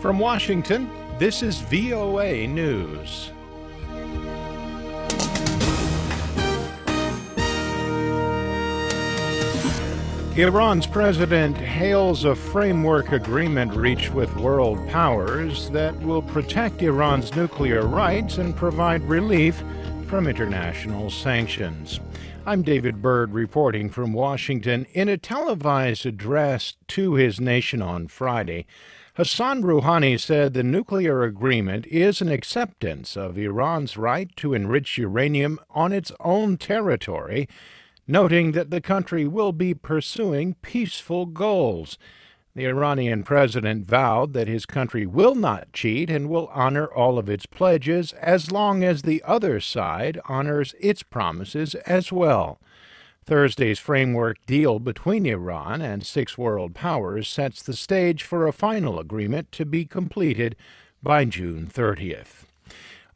From Washington, this is VOA News. Iran's president hails a framework agreement reached with world powers that will protect Iran's nuclear rights and provide relief from international sanctions. I'm David Byrd reporting from Washington. In a televised address to his nation on Friday, Hassan Rouhani said the nuclear agreement is an acceptance of Iran's right to enrich uranium on its own territory, noting that the country will be pursuing peaceful goals. The Iranian president vowed that his country will not cheat and will honor all of its pledges as long as the other side honors its promises as well. Thursday's framework deal between Iran and 6 world powers sets the stage for a final agreement to be completed by June 30th.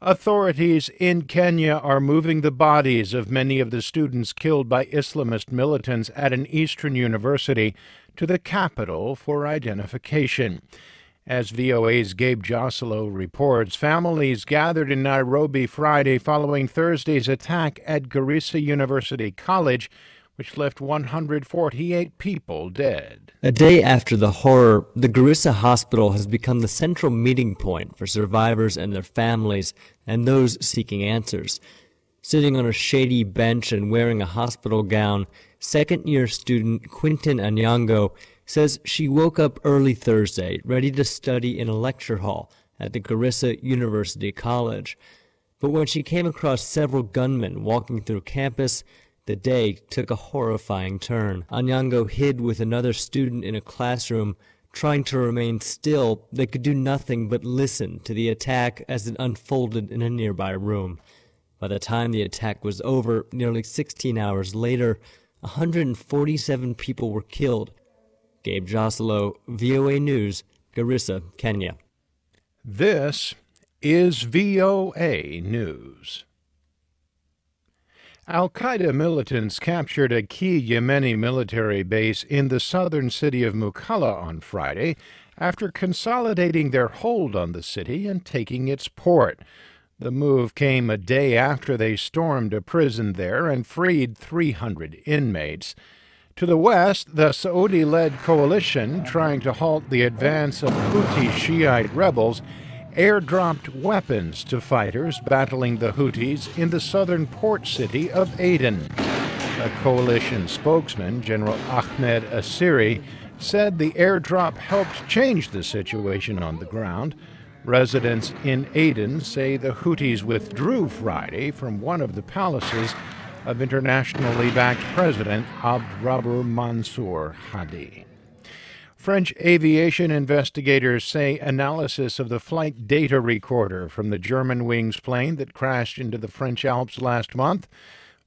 Authorities in Kenya are moving the bodies of many of the students killed by Islamist militants at an eastern university to the capital for identification. As VOA's Gabe Joselo reports, families gathered in Nairobi Friday following Thursday's attack at Garissa University College, which left 148 people dead. A day after the horror, the Garissa hospital has become the central meeting point for survivors and their families and those seeking answers. Sitting on a shady bench and wearing a hospital gown, second-year student Quintin Anyango says she woke up early Thursday, ready to study in a lecture hall at the Garissa University College. But when she came across several gunmen walking through campus, the day took a horrifying turn. Anyango hid with another student in a classroom, trying to remain still. They could do nothing but listen to the attack as it unfolded in a nearby room. By the time the attack was over, nearly 16 hours later, 147 people were killed. Gabe Joselo, VOA News, Garissa, Kenya. This is VOA News. Alqaeda militants captured a Kiyamany military base in the southern city of Mukalla on Friday after consolidating their hold on the city and taking its port. The move came a day after they stormed a prison there and freed 300 inmates. To the west, the Saudi-led coalition, trying to halt the advance of Houthi Shiite rebels, airdropped weapons to fighters battling the Houthis in the southern port city of Aden. A coalition spokesman, General Ahmed Asiri, said the airdrop helped change the situation on the ground. Residents in Aden say the Houthis withdrew Friday from one of the palaces of internationally backed President Abdrabbuh Mansour Hadi. French aviation investigators say analysis of the flight data recorder from the Germanwings plane that crashed into the French Alps last month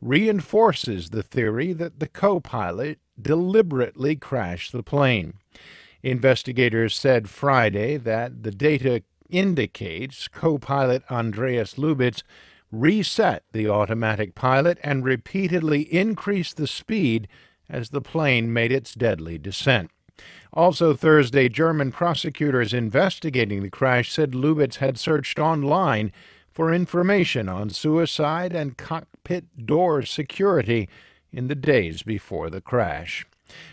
reinforces the theory that the co-pilot deliberately crashed the plane. Investigators said Friday that the data indicates co-pilot Andreas Lubitz reset the automatic pilot and repeatedly increased the speed as the plane made its deadly descent. Also Thursday, German prosecutors investigating the crash said Lubitz had searched online for information on suicide and cockpit door security in the days before the crash.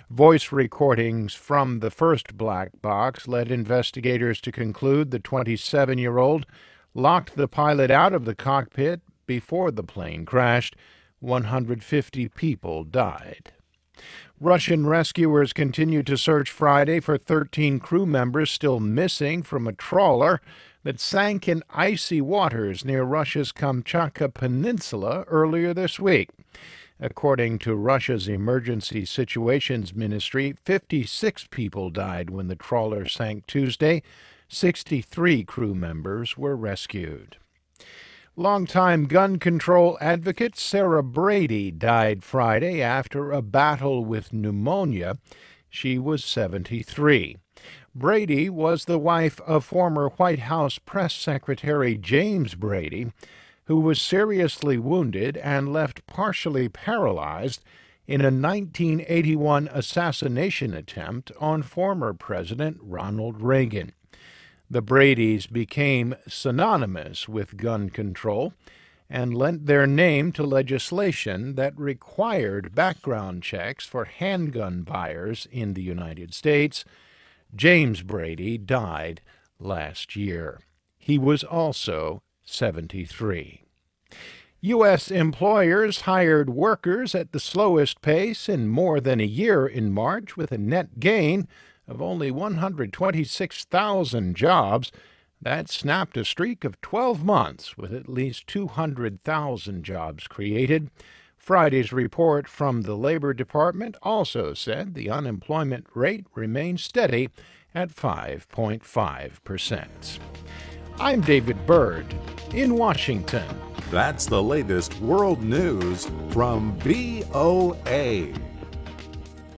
Voice recordings from the first black box led investigators to conclude the 27-year-old locked the pilot out of the cockpit before the plane crashed. 150 people died. Russian rescuers continued to search Friday for 13 crew members still missing from a trawler that sank in icy waters near Russia's Kamchatka Peninsula earlier this week. According to Russia's Emergency Situations Ministry, 56 people died when the trawler sank Tuesday. 63 crew members were rescued. Longtime gun control advocate Sarah Brady died Friday after a battle with pneumonia. She was 73. Brady was the wife of former White House Press Secretary James Brady, who was seriously wounded and left partially paralyzed in a 1981 assassination attempt on former President Ronald Reagan. The Bradys became synonymous with gun control and lent their name to legislation that required background checks for handgun buyers in the United States. James Brady died last year. He was also 73. U.S. employers hired workers at the slowest pace in more than a year in March, with a net gain of only 126,000 jobs. That snapped a streak of 12 months with at least 200,000 jobs created. Friday's report from the Labor Department also said the unemployment rate remains steady at 5.5%. I'm David Byrd in Washington. That's the latest world news from VOA.